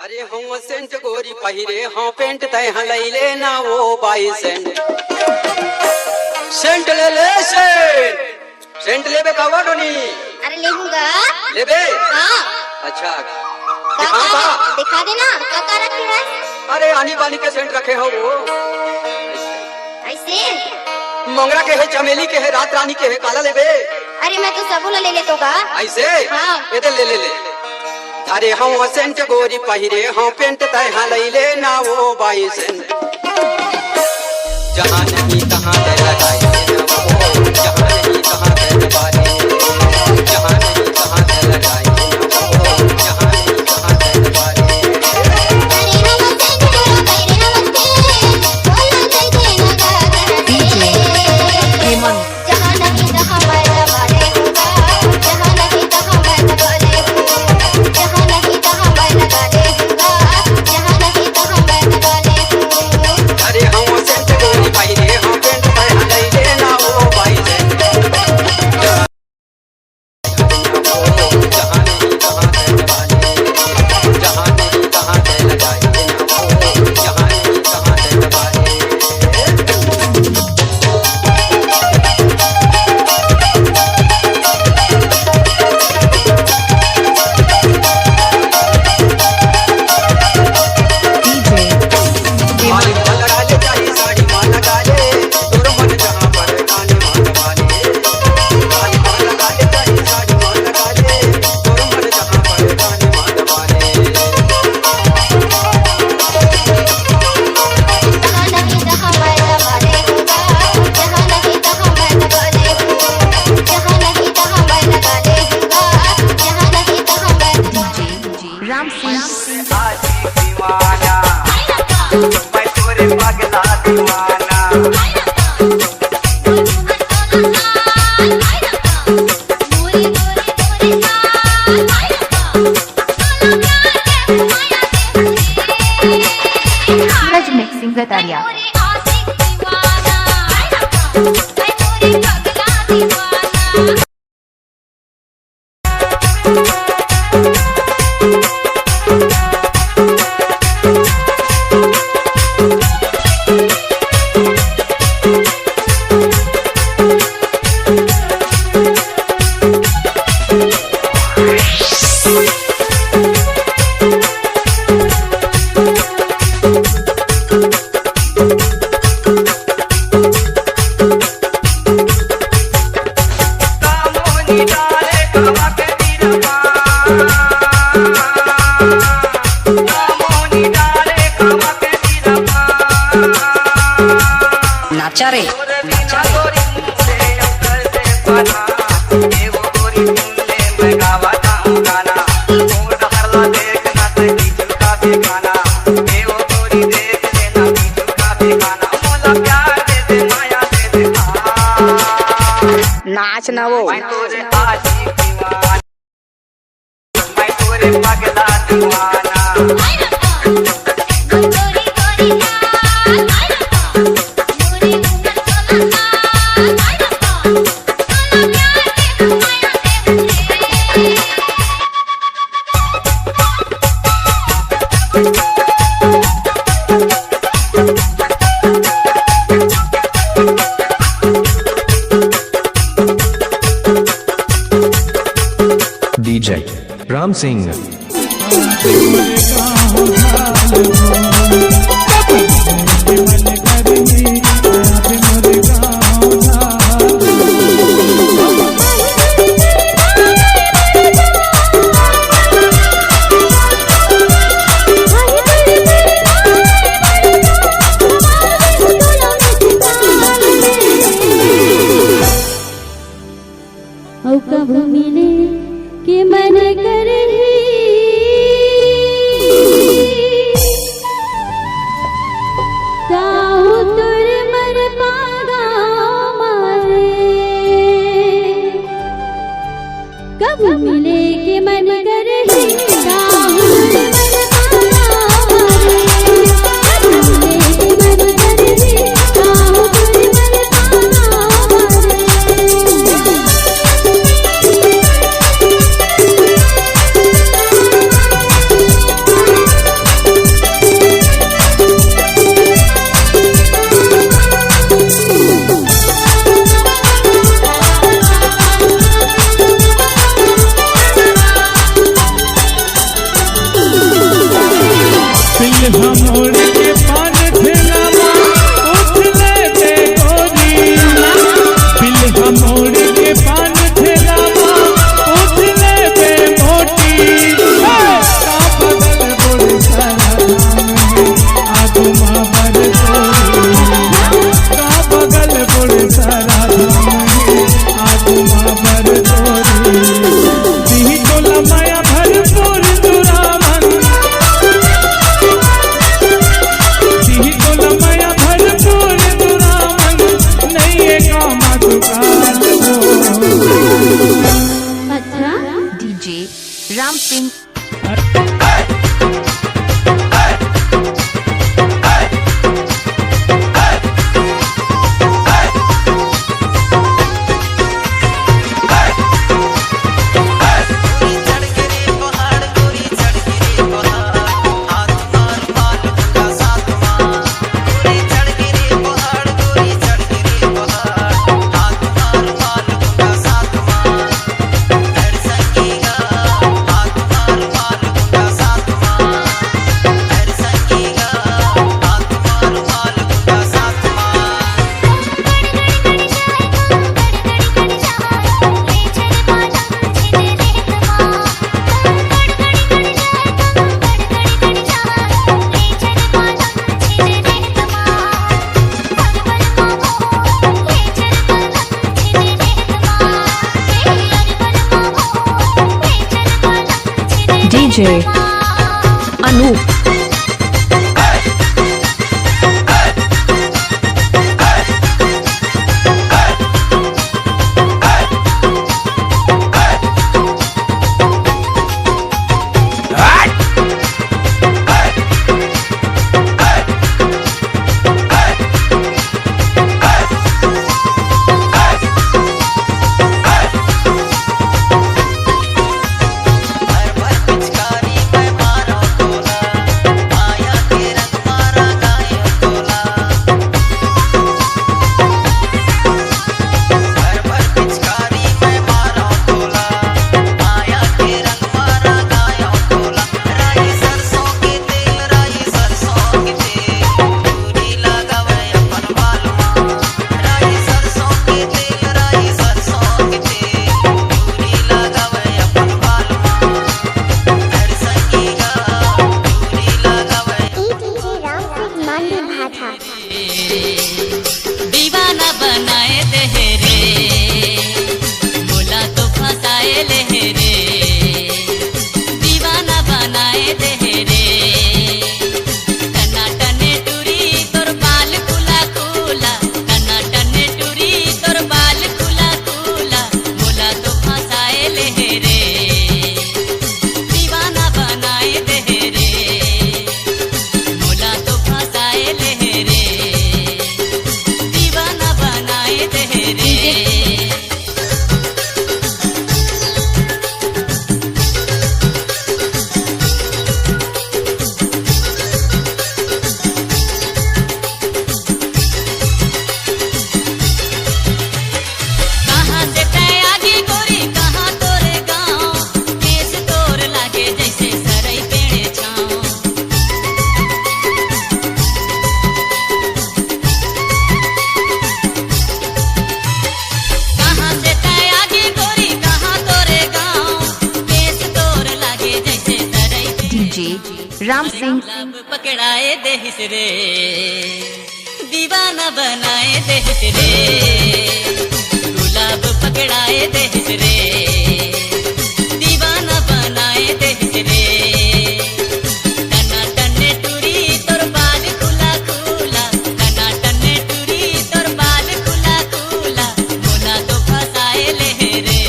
अरे हम सेंट गोरी पहिरे हाँ पेंट तय लैले ना वो बाई सेंट सेंट ले ले सेंट लेबे का डोनी। अरे लेऊंगा लेबे हाँ। अच्छा दिखा देना क्या रखे है। अरे आनी बानी के सेंट रखे हो वो ऐसे मोंगरा के है चमेली के है रात रानी के है काला लेबे। अरे मैं तो सबूला ले लेतो का ऐसे हाँ। ये तो ले अरे हम सेंट गोरी पहिरे हाँ पेंट तय लैले ना वो बाई सेंट जहाँ नहीं तहाँ तय लगाई जहाँ नहीं तहाँ तय लगाई जहाँ नहीं तहाँ तय लगाई जहाँ नहीं तहाँ तय लगाई। Zataria. नाचा रे नाच ना वो DJ Ram Singh. मिले के मन कर DJ Anup. दीवाना बनाए दे रे, बोला तो फसाए ले रे, दीवाना बनाए दे रे, टना टने टूरी तोर बाल खुला खुला, टना टने टूरी तोर बाल खुला खुला, बोला तो फसाए ले रे, दीवाना बनाए दे रे, बोला तो फसाए ले रे, दीवाना बनाए दे रे। कहाँ से तय आगी गोरी कहाँ तोरे गाँव, केस तोर लागे जैसे सरई पेड़े छाँव। कहाँ से तय आगी गोरी कहाँ तोरे गाँव, केस तोर लागे जैसे सरई DJ Ram Singh. गुलाब पकड़ाए देहिस रे, दीवाना बनाए देहिस रे, गुलाब पकड़ाए देहिस रे, दीवाना बनाए देहिस रे, टना टने टूरी तोर बाल खुला खुला, टना टने टूरी तोर बाल खुला खुला, मोला तो फसाए ले रे,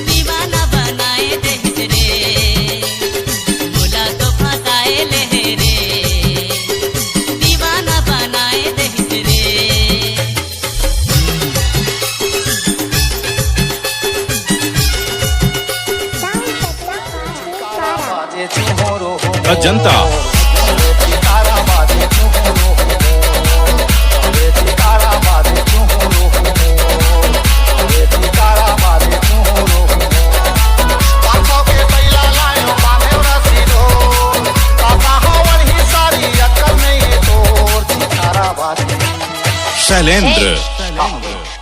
दीवाना बनाए देहिस रे, मोला तो फसाए ले रे, दीवाना बनाए देहिस रे। अजंता शैलेंद्र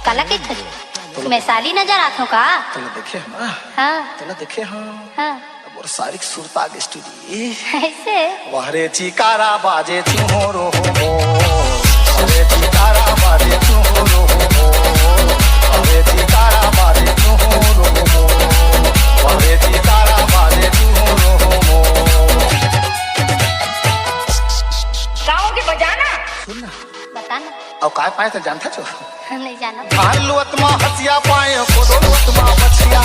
काला के खरी मैं साली नजर आत हूँ का? तला देखे हम हाँ तला देखे हम हाँ और सारी सुरता के स्टूडियो ऐसे वहरे चिकारा बाजे चुहोरो हो, वहरे चिकारा बाजे चुहोरो हो, वहरे चिकारा बाजे चुहोरो हो, वहरे चिकारा बाजे चुहोरो हो। गाँव के बजाना सुन ना बताना अब काय पाए तो जानता छो नहीं जाना। खान लुवत माँ हसिया पाए कोदो लुवत माँ बचिया,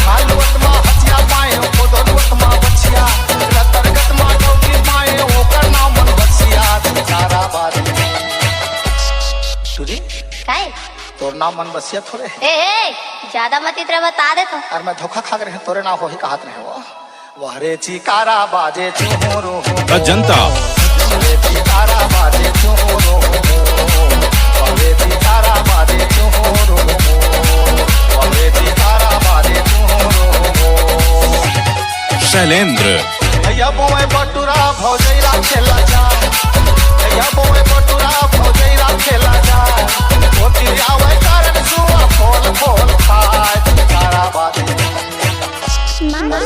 खान लुवत माँ हसिया पाए कोदो लुवत माँ बचिया, तरगत माँ डोकी पाए ओकर नाम मन बसिया, चिकारा बाजे तुरी काय तोर नाम मन बसिया थोड़े ए ज्यादा मत इतना बता दे तो। और मैं धोखा खा रहे तोरे नाम हो ही कहत रहे वो वहरे चिकारा बाजे चुहोरो हो, अजंता वहरे चिकारा बाजे चुहोरो हो, वहरे चिकारा बाजे चुहोरो हो, वहरे चिकारा बाजे चुहोरो हो। शैलेंद्र भैया बोए बटुरा भौजैरा खेला जा, भैया बोए बटुरा भौजैरा खेला जा, होती आवे कारण सुआ फूल फूल खाए चिकारा बाजे माँ